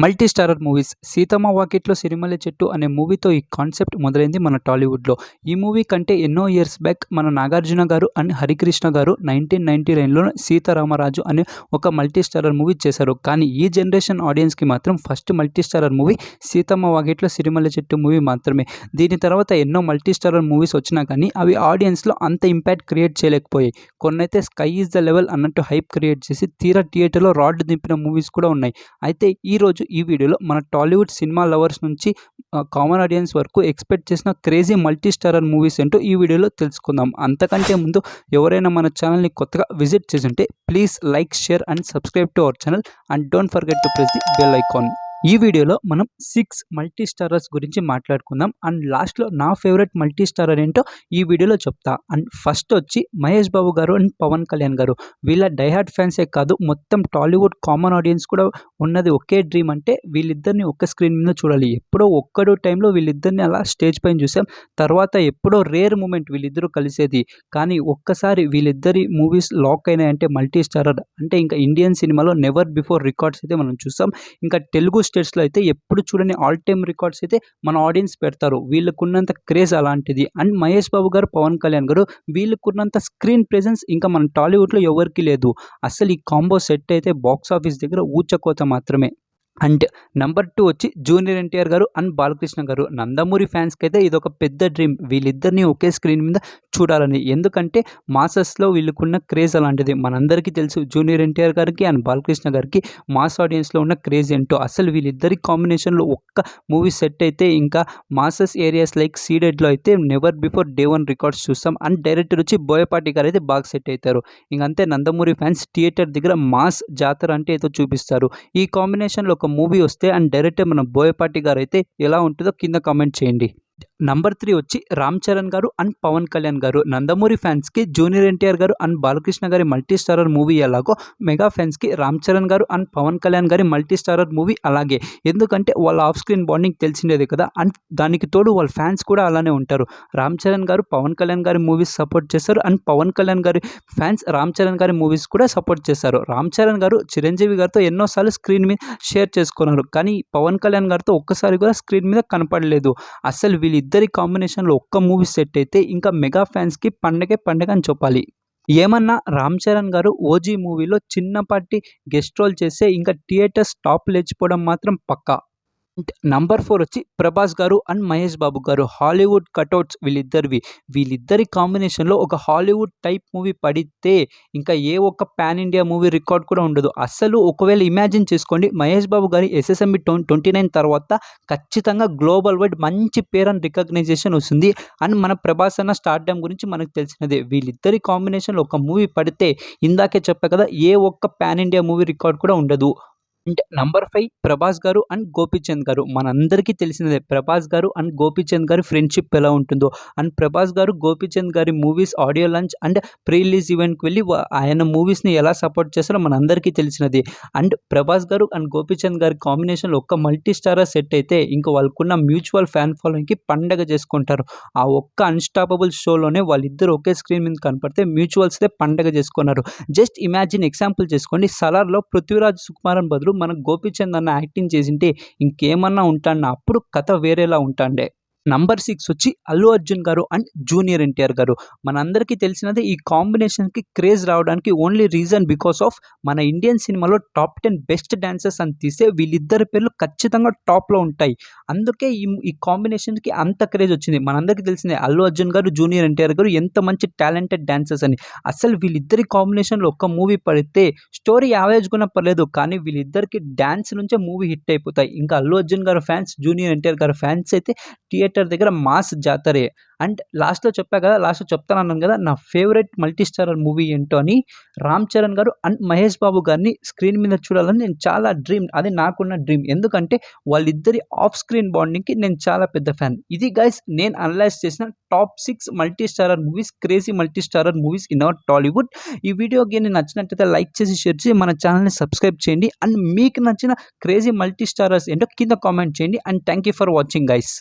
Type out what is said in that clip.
Multi starrer movies 'Seethamma Vakitlo Sirimalle చెట్టు' అనే మూవీతో ఈ కాన్సెప్ట్ మొదలైంది మన టాలీవుడ్‌లో. ఈ మూవీ కంటే ఎన్నో ఇయర్స్ బ్యాక్ మన నాగార్జున గారు అండ్ హరికృష్ణ గారు 1999లో 'సీతారామరాజు' అనే ఒక మల్టీ స్టారర్ మూవీ చేశారు. కానీ ఈ జనరేషన్ ఆడియన్స్‌కి మాత్రం first multi starrer movie 'Seethamma Vakitlo Sirimalle చెట్టు' మూవీ మాత్రమే. దీని తర్వాత ఎన్నో మల్టీ స్టారర్ మూవీస్ వచ్చినా కానీ అవి ఆడియన్స్‌లో అంత ఇంపాక్ట్ క్రియేట్ చేయలేకపోయాయి. కొన్నైతే స్కై ఈజ్ ద లెవెల్ అన్నట్టు హైప్ క్రియేట్ చేసి తీరా థియేటర్‌లో రాడ్ దింపిన మూవీస్ కూడా ఉన్నాయి. అయితే ఈరోజు ఈ వీడియోలో మన టాలీవుడ్ సినిమా లవర్స్ నుంచి కామన్ ఆడియన్స్ వరకు ఎక్స్పెక్ట్ చేసిన క్రేజీ మల్టీ స్టారర్ మూవీస్ ఏంటో ఈ వీడియోలో తెలుసుకుందాం. అంతకంటే ముందు ఎవరైనా మన ఛానల్ని కొత్తగా విజిట్ చేస్తుంటే please like, share and subscribe to our channel and don't forget to press the bell icon. ఈ వీడియోలో మనం 6 మల్టీ స్టారర్స్ గురించి మాట్లాడుకుందాం. అండ్ లాస్ట్లో నా ఫేవరెట్ మల్టీ స్టారర్ ఏంటో ఈ వీడియోలో చెప్తా. అండ్ ఫస్ట్ వచ్చి మహేష్ బాబు గారు అండ్ పవన్ కళ్యాణ్ గారు. వీళ్ళ డైహార్డ్ ఫ్యాన్సే కాదు, మొత్తం టాలీవుడ్ కామన్ ఆడియన్స్ కూడా ఉన్నది ఒకే డ్రీమ్, అంటే వీళ్ళిద్దరిని ఒక్క స్క్రీన్ మీద చూడాలి. ఎప్పుడో ఒక్కడో టైంలో వీళ్ళిద్దరిని అలా స్టేజ్ పైన చూసాం. తర్వాత ఎప్పుడో రేర్ మూమెంట్ వీళ్ళిద్దరూ కలిసేది. కానీ ఒక్కసారి వీళ్ళిద్దరి మూవీస్ లాక్ అయినాయంటే మల్టీ స్టారర్ అంటే ఇంకా ఇండియన్ సినిమాలో నెవర్ బిఫోర్ రికార్డ్స్ అయితే మనం చూసాం. ఇంకా తెలుగు స్టేట్స్లో అయితే ఎప్పుడు చూడని ఆల్ టైమ్ రికార్డ్స్ అయితే మన ఆడియన్స్ పెడతారు. వీళ్ళకున్నంత క్రేజ్ అలాంటిది. అండ్ మహేష్ బాబు గారు, పవన్ కళ్యాణ్ గారు వీళ్ళకున్నంత స్క్రీన్ ప్రెజెన్స్ ఇంకా మన టాలీవుడ్లో ఎవరికి లేదు. అసలు ఈ కాంబో సెట్ అయితే బాక్స్ ఆఫీస్ దగ్గర ఊచకోత మాత్రమే. అండ్ నెంబర్ 2 వచ్చి జూనియర్ ఎన్టీఆర్ గారు అండ్ బాలకృష్ణ గారు. నందమూరి ఫ్యాన్స్కి అయితే ఇది ఒక పెద్ద డ్రీమ్, వీళ్ళిద్దరిని ఒకే స్క్రీన్ మీద చూడాలని. ఎందుకంటే మాసెస్లో వీళ్ళకున్న క్రేజ్ అలాంటిది. మనందరికీ తెలుసు జూనియర్ ఎన్టీఆర్ గారికి అండ్ బాలకృష్ణ గారికి మాస్ ఆడియన్స్లో ఉన్న క్రేజ్ ఏంటో. అసలు వీళ్ళిద్దరి కాంబినేషన్లో ఒక్క మూవీ సెట్ అయితే ఇంకా మాసెస్ ఏరియాస్ లైక్ సీడెడ్లో అయితే నెవర్ బిఫోర్ డే 1 రికార్డ్స్ చూస్తాం. అండ్ డైరెక్టర్ వచ్చి బోయపాటి గారు అయితే బాగా సెట్ అవుతారు. ఇంకంతే నందమూరి ఫ్యాన్స్ థియేటర్ దగ్గర మాస్ జాతర అంటే ఏదో చూపిస్తారు. ఈ కాంబినేషన్లో ఒక మూవీ వస్తే అండ్ డైరెక్టర్ మన బోయపాటి గారు అయితే ఎలా ఉంటుందో కింద కామెంట్ చేయండి. నంబర్ 3 వచ్చి రామ్ చరణ్ గారు అండ్ పవన్ కళ్యాణ్ గారు. నందమూరి ఫ్యాన్స్కి జూనియర్ ఎన్టీఆర్ గారు అండ్ బాలకృష్ణ గారి మల్టీ స్టారర్ మూవీ ఎలాగో మెగా ఫ్యాన్స్కి రామ్ చరణ్ గారు అండ్ పవన్ కళ్యాణ్ గారి మల్టీ స్టారర్ మూవీ అలాగే. ఎందుకంటే వాళ్ళ ఆఫ్ స్క్రీన్ బాండింగ్ తెలిసిండేది కదా. అండ్ దానికి తోడు వాళ్ళ ఫ్యాన్స్ కూడా అలానే ఉంటారు. రామ్ చరణ్ గారు పవన్ కళ్యాణ్ గారి మూవీస్ సపోర్ట్ చేస్తారు అండ్ పవన్ కళ్యాణ్ గారి ఫ్యాన్స్ రామ్ చరణ్ గారి మూవీస్ కూడా సపోర్ట్ చేస్తారు. రామ్ చరణ్ గారు చిరంజీవి గారితో ఎన్నోసార్లు స్క్రీన్ మీద షేర్ చేసుకున్నారు, కానీ పవన్ కళ్యాణ్ గారితో ఒక్కసారి కూడా స్క్రీన్ మీద కనపడలేదు. అసలు వీళ్ళిద్దరి కాంబినేషన్లో ఒక్క మూవీ సెట్ అయితే ఇంకా మెగా ఫ్యాన్స్కి పండగే పండగ అని చెప్పాలి. ఏమన్నా రామ్ చరణ్ గారు ఓజీ మూవీలో చిన్నపాటి గెస్ట్ రోల్ చేస్తే ఇంకా థియేటర్స్ టాప్ లేచిపోవడం మాత్రం పక్కా. నంబర్ 4 వచ్చి ప్రభాస్ గారు అండ్ మహేష్ బాబు గారు. హాలీవుడ్ కటౌట్స్ వీళ్ళిద్దరివి. వీళ్ళిద్దరి కాంబినేషన్లో ఒక హాలీవుడ్ టైప్ మూవీ పడితే ఇంకా ఏ ఒక్క పాన్ ఇండియా మూవీ రికార్డ్ కూడా ఉండదు. అసలు ఒకవేళ ఇమాజిన్ చేసుకోండి, మహేష్ బాబు గారి ఎస్ఎస్ఎంబి 29 తర్వాత ఖచ్చితంగా గ్లోబల్ వైడ్ మంచి పేరు అండ్ రికగ్నైజేషన్ వస్తుంది. అండ్ మన ప్రభాస్ అన్న స్టార్డమ్ గురించి మనకు తెలిసినదే. వీళ్ళిద్దరి కాంబినేషన్లో ఒక మూవీ పడితే ఇందాకే చెప్పా కదా, ఏ ఒక్క పాన్ ఇండియా మూవీ రికార్డ్ కూడా ఉండదు. అండ్ నంబర్ 5 ప్రభాస్ గారు అండ్ గోపీచంద్ గారు. మనందరికీ తెలిసినదే ప్రభాస్ గారు అండ్ గోపీచంద్ గారి ఫ్రెండ్షిప్ ఎలా ఉంటుందో. అండ్ ప్రభాస్ గారు గోపీచంద్ గారి movies audio launch and pre release ఈవెంట్కి వెళ్ళి ఆయన మూవీస్ని ఎలా సపోర్ట్ చేస్తారో మనందరికీ తెలిసినది. అండ్ ప్రభాస్ గారు అండ్ గోపీచంద్ గారి కాంబినేషన్లో ఒక్క మల్టీ స్టారర్ సెట్ అయితే ఇంకా వాళ్ళకున్న మ్యూచువల్ ఫ్యాన్ ఫాలోయింగ్కి పండగ చేసుకుంటారు. ఆ ఒక్క అన్స్టాపబుల్ షోలోనే వాళ్ళిద్దరు ఒకే స్క్రీన్ మీద కనపడితే మ్యూచువల్స్దే పండగ చేసుకున్నారు. జస్ట్ ఇమాజిన్, ఎగ్జాంపుల్ చేసుకోండి, సలార్లో పృథ్వీరాజ్ సుకుమారన్ బదులు మన గోపీచంద్ అన్న యాక్టింగ్ చేసింటే ఇంకేమన్నా ఉంటాడా, అప్పుడు కథ వేరేలా ఉంటాండే. నంబర్ 6 వచ్చి అల్లు అర్జున్ గారు అండ్ జూనియర్ ఎన్టీఆర్ గారు. మనందరికీ తెలిసినదే ఈ కాంబినేషన్కి క్రేజ్ రావడానికి ఓన్లీ రీజన్ బికాస్ ఆఫ్ మన ఇండియన్ సినిమాలో టాప్ 10 బెస్ట్ డాన్సర్స్ అని తీస్తే వీళ్ళిద్దరి పేర్లు ఖచ్చితంగా టాప్లో ఉంటాయి. అందుకే ఈ కాంబినేషన్కి అంత క్రేజ్ వచ్చింది. మనందరికీ తెలిసిందే అల్లు అర్జున్ గారు, జూనియర్ ఎన్టీఆర్ గారు ఎంత మంచి టాలెంటెడ్ డాన్సర్స్ అని. అసలు వీళ్ళిద్దరి కాంబినేషన్లో ఒక్క మూవీ పడితే స్టోరీ యావరేజ్గా పర్లేదు, కానీ వీళ్ళిద్దరికి డ్యాన్స్ నుంచే మూవీ హిట్ అయిపోతాయి. ఇంకా అల్లు అర్జున్ గారు ఫ్యాన్స్, జూనియర్ ఎన్టీఆర్ గారు ఫ్యాన్స్ అయితే థియేటర్ దగ్గర మాస్ జాతరే. అండ్ లాస్ట్లో చెప్పా కదా, లాస్ట్లో చెప్తానన్నాను కదా నా ఫేవరెట్ మల్టీ స్టారర్ మూవీ ఏంటో అని. రామ్ చరణ్ గారు అండ్ మహేష్ బాబు గారిని స్క్రీన్ మీద చూడాలని నేను చాలా డ్రీమ్, అది నాకున్న డ్రీమ్. ఎందుకంటే వాళ్ళిద్దరి ఆఫ్ స్క్రీన్ బాండింగ్కి నేను చాలా పెద్ద ఫ్యాన్. ఇది గైస్ నేను అనలైజ్ చేసిన top 6 multi starrer movies, crazy multi starrer movies in our Tollywood. ఈ వీడియో గేమ్ నచ్చినట్టయితే లైక్ చేసి, షేర్ చేసి మన ఛానల్ని సబ్స్క్రైబ్ చేయండి. అండ్ మీకు నచ్చిన క్రేజీ మల్టీ స్టారర్స్ ఏంటో కింద కామెంట్ చేయండి. And thank you for watching guys.